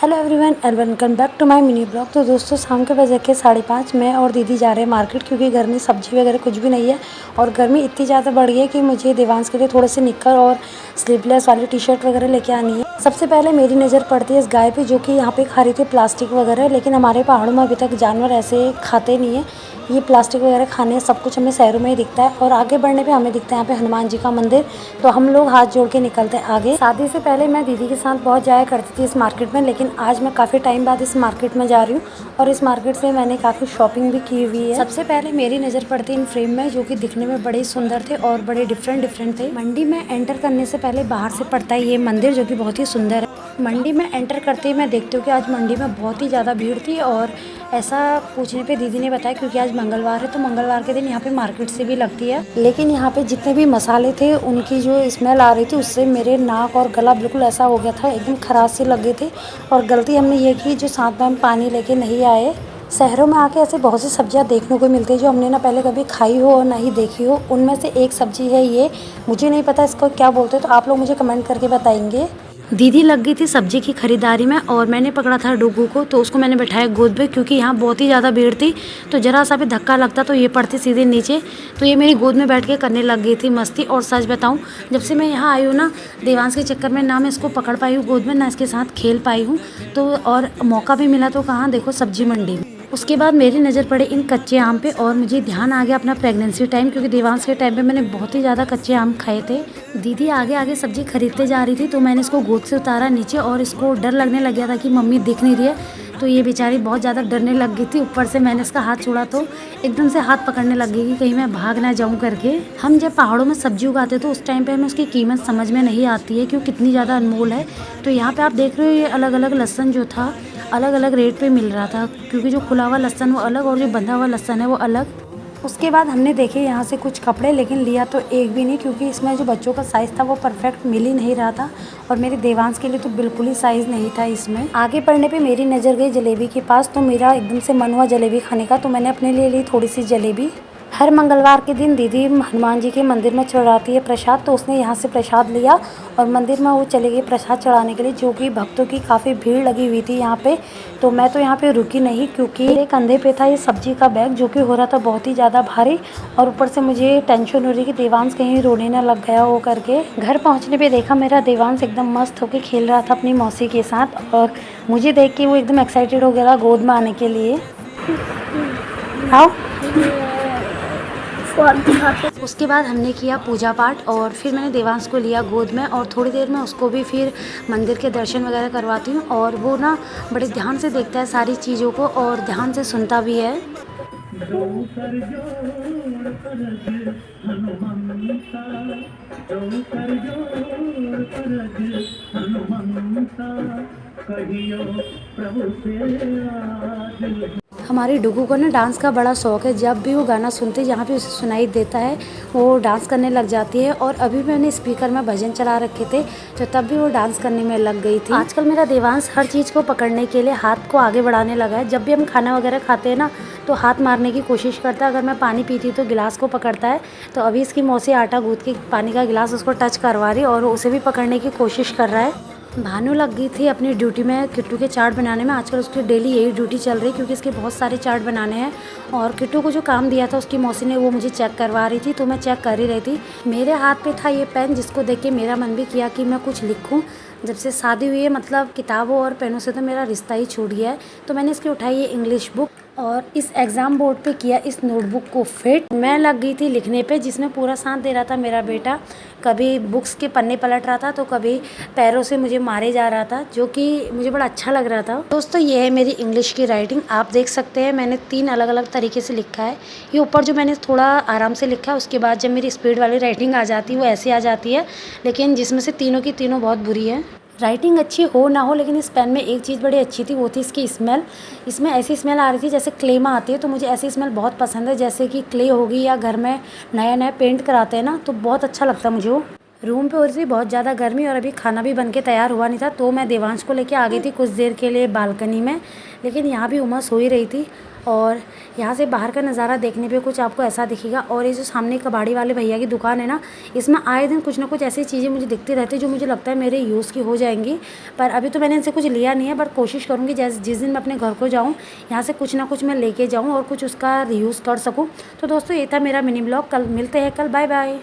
Hello everyone and welcome back to my mini blog. तो दोस्तों शाम के बजे के 5:30 मैं और दीदी जा रहे हैं मार्केट, क्योंकि घर में सब्जी वगैरह कुछ भी नहीं है और गर्मी इतनी ज़्यादा बढ़ गई है कि मुझे देवांश के लिए थोड़े से निक्कर और स्लीवलेस वाली टी शर्ट वगैरह लेके आनी है। सबसे पहले मेरी नज़र पड़ती है इस गाय पे, जो कि यहाँ पे खा रही थी प्लास्टिक वगैरह, लेकिन हमारे पहाड़ों में अभी तक जानवर ऐसे खाते नहीं है। ये प्लास्टिक वगैरह खाने सब कुछ हमें शहरों में ही दिखता है और आगे बढ़ने पे हमें दिखता है यहाँ पे हनुमान जी का मंदिर। तो हम लोग हाथ जोड़ के निकलते हैं आगे। शादी से पहले मैं दीदी के साथ बहुत जाया करती थी इस मार्केट में, लेकिन आज मैं काफ़ी टाइम बाद इस मार्केट में जा रही हूँ और इस मार्केट से मैंने काफ़ी शॉपिंग भी की हुई है। सबसे पहले मेरी नज़र पड़ती इन फ्रेम में, जो कि दिखने में बड़े सुंदर थे और बड़े डिफरेंट थे। मंडी में एंटर करने से पहले बाहर से पड़ता है ये मंदिर, जो कि बहुत ही सुंदर है। मंडी में एंटर करते ही मैं देखती हूँ कि आज मंडी में बहुत ही ज़्यादा भीड़ थी, और ऐसा पूछने पे दीदी ने बताया क्योंकि आज मंगलवार है तो मंगलवार के दिन यहाँ पे मार्केट से भी लगती है। लेकिन यहाँ पे जितने भी मसाले थे उनकी जो स्मेल आ रही थी उससे मेरे नाक और गला बिल्कुल ऐसा हो गया था, एकदम खराश सी लग गई थी। और गलती हमने ये की जो साथ में हम पानी लेके नहीं आए। शहरों में आके ऐसे बहुत सी सब्जियां देखने को मिलती है जो हमने ना पहले कभी खाई हो और ना ही देखी हो। उनमें से एक सब्जी है ये, मुझे नहीं पता इसको क्या बोलते हैं, तो आप लोग मुझे कमेंट करके बताएंगे। दीदी लग गई थी सब्जी की खरीदारी में और मैंने पकड़ा था डुगू को, तो उसको मैंने बैठाया गोद पे, क्योंकि यहाँ बहुत ही ज़्यादा भीड़ थी। तो जरा सा भी धक्का लगता तो ये पड़ती सीधे नीचे। तो ये मेरी गोद में बैठ के करने लग गई थी मस्ती। और सच बताऊँ, जब से मैं यहाँ आई हूँ ना, देवांश के चक्कर में ना मैं इसको पकड़ पाई हूँ गोद में, ना इसके साथ खेल पाई हूँ। तो और मौका भी मिला तो कहाँ, देखो सब्जी मंडी में। उसके बाद मेरी नज़र पड़े इन कच्चे आम पे और मुझे ध्यान आ गया अपना प्रेगनेंसी टाइम, क्योंकि देवांश के टाइम पे मैंने बहुत ही ज़्यादा कच्चे आम खाए थे। दीदी आगे आगे सब्जी खरीदते जा रही थी तो मैंने इसको गोद से उतारा नीचे, और इसको डर लगने लग गया था कि मम्मी दिख नहीं रही है, तो ये बेचारी बहुत ज़्यादा डरने लग गई थी। ऊपर से मैंने इसका हाथ छोड़ा तो एकदम से हाथ पकड़ने लग गई कि कहीं मैं भाग ना जाऊं करके। हम जब पहाड़ों में सब्जी उगाते तो उस टाइम पे हमें उसकी कीमत समझ में नहीं आती है कि वो कितनी ज़्यादा अनमोल है। तो यहाँ पे आप देख रहे हो ये अलग अलग लहसन जो था अलग अलग रेट पे मिल रहा था, क्योंकि जो खुला हुआ लहसन वो अलग और जो बंधा हुआ लहसन है वो अलग। उसके बाद हमने देखे यहाँ से कुछ कपड़े, लेकिन लिया तो एक भी नहीं, क्योंकि इसमें जो बच्चों का साइज़ था वो परफेक्ट मिल ही नहीं रहा था और मेरे देवांश के लिए तो बिल्कुल ही साइज़ नहीं था इसमें। आगे बढ़ने पे मेरी नज़र गई जलेबी के पास, तो मेरा एकदम से मन हुआ जलेबी खाने का, तो मैंने अपने लिए ली थोड़ी सी जलेबी। हर मंगलवार के दिन दीदी हनुमान जी के मंदिर में चढ़ाती है प्रसाद, तो उसने यहाँ से प्रसाद लिया और मंदिर में वो चले गई प्रसाद चढ़ाने के लिए, जो कि भक्तों की काफ़ी भीड़ लगी हुई थी यहाँ पे। तो मैं तो यहाँ पे रुकी नहीं, क्योंकि मेरे कंधे पे था ये सब्जी का बैग, जो कि हो रहा था बहुत ही ज़्यादा भारी, और ऊपर से मुझे टेंशन हो रही कि देवांश कहीं रोने ना लग गया हो करके। घर पहुँचने पे देखा मेरा देवांश एकदम मस्त होकर खेल रहा था अपनी मौसी के साथ, और मुझे देख के वो एकदम एक्साइटेड हो गया था गोद में आने के लिए। आओ। उसके बाद हमने किया पूजा पाठ और फिर मैंने देवांश को लिया गोद में, और थोड़ी देर में उसको भी फिर मंदिर के दर्शन वगैरह करवाती हूँ। और वो ना बड़े ध्यान से देखता है सारी चीज़ों को और ध्यान से सुनता भी है। हमारी डुगू को ना डांस का बड़ा शौक है, जब भी वो गाना सुनते जहाँ भी उसे सुनाई देता है वो डांस करने लग जाती है। और अभी मैंने स्पीकर में भजन चला रखे थे तो तब भी वो डांस करने में लग गई थी। आजकल मेरा देवांश हर चीज़ को पकड़ने के लिए हाथ को आगे बढ़ाने लगा है। जब भी हम खाना वगैरह खाते हैं ना तो हाथ मारने की कोशिश करता है। अगर मैं पानी पीती तो गिलास को पकड़ता है, तो अभी इसकी मौसी आटा गूंथ के पानी का गिलास उसको टच करवा रही और उसे भी पकड़ने की कोशिश कर रहा है। भानु लग गई थी अपनी ड्यूटी में किट्टू के चार्ट बनाने में। आजकल उसकी डेली यही ड्यूटी चल रही, क्योंकि इसके बहुत सारे चार्ट बनाने हैं। और किट्टू को जो काम दिया था उसकी मौसी ने, वो मुझे चेक करवा रही थी, तो मैं चेक कर ही रही थी। मेरे हाथ पे था ये पेन, जिसको देख के मेरा मन भी किया कि मैं कुछ लिखूं। जब से शादी हुई है, मतलब किताबों और पेनों से तो मेरा रिश्ता ही छूट गया है। तो मैंने इसकी उठाई ये इंग्लिश बुक और इस एग्ज़ाम बोर्ड पे किया इस नोटबुक को फिट। मैं लग गई थी लिखने पे, जिसमें पूरा साथ दे रहा था मेरा बेटा। कभी बुक्स के पन्ने पलट रहा था तो कभी पैरों से मुझे मारे जा रहा था, जो कि मुझे बड़ा अच्छा लग रहा था। दोस्तों ये है मेरी इंग्लिश की राइटिंग, आप देख सकते हैं मैंने 3 अलग अलग तरीके से लिखा है। ये ऊपर जो मैंने थोड़ा आराम से लिखा है, उसके बाद जब मेरी स्पीड वाली राइटिंग आ जाती है वो ऐसे आ जाती है, लेकिन जिसमें से तीनों की तीनों बहुत बुरी है। राइटिंग अच्छी हो ना हो, लेकिन इस पेन में एक चीज़ बड़ी अच्छी थी, वो थी इसकी स्मेल। इसमें ऐसी स्मेल आ रही थी जैसे क्ले में आती है, तो मुझे ऐसी स्मेल बहुत पसंद है, जैसे कि क्ले होगी या घर में नया नया पेंट कराते हैं ना, तो बहुत अच्छा लगता है मुझे वो। रूम पे हो रही थी बहुत ज़्यादा गर्मी और अभी खाना भी बन के तैयार हुआ नहीं था, तो मैं देवांश को लेके आ गई थी कुछ देर के लिए बालकनी में। लेकिन यहाँ भी उमस हो ही रही थी और यहाँ से बाहर का नज़ारा देखने पे कुछ आपको ऐसा दिखेगा। और ये जो सामने कबाड़ी वाले भैया की दुकान है ना, इसमें आए दिन कुछ ना कुछ ऐसी चीज़ें मुझे दिखती रहती है जो मुझे लगता है मेरे यूज़ की हो जाएंगी। पर अभी तो मैंने इनसे कुछ लिया नहीं है, बट कोशिश करूँगी जैसे जिस दिन मैं अपने घर को जाऊँ यहाँ से कुछ ना कुछ मैं लेके जाऊँ और कुछ उसका यूज़ कर सकूँ। तो दोस्तों ये था मेरा मिनी ब्लॉग, कल मिलते हैं, कल बाय बाय।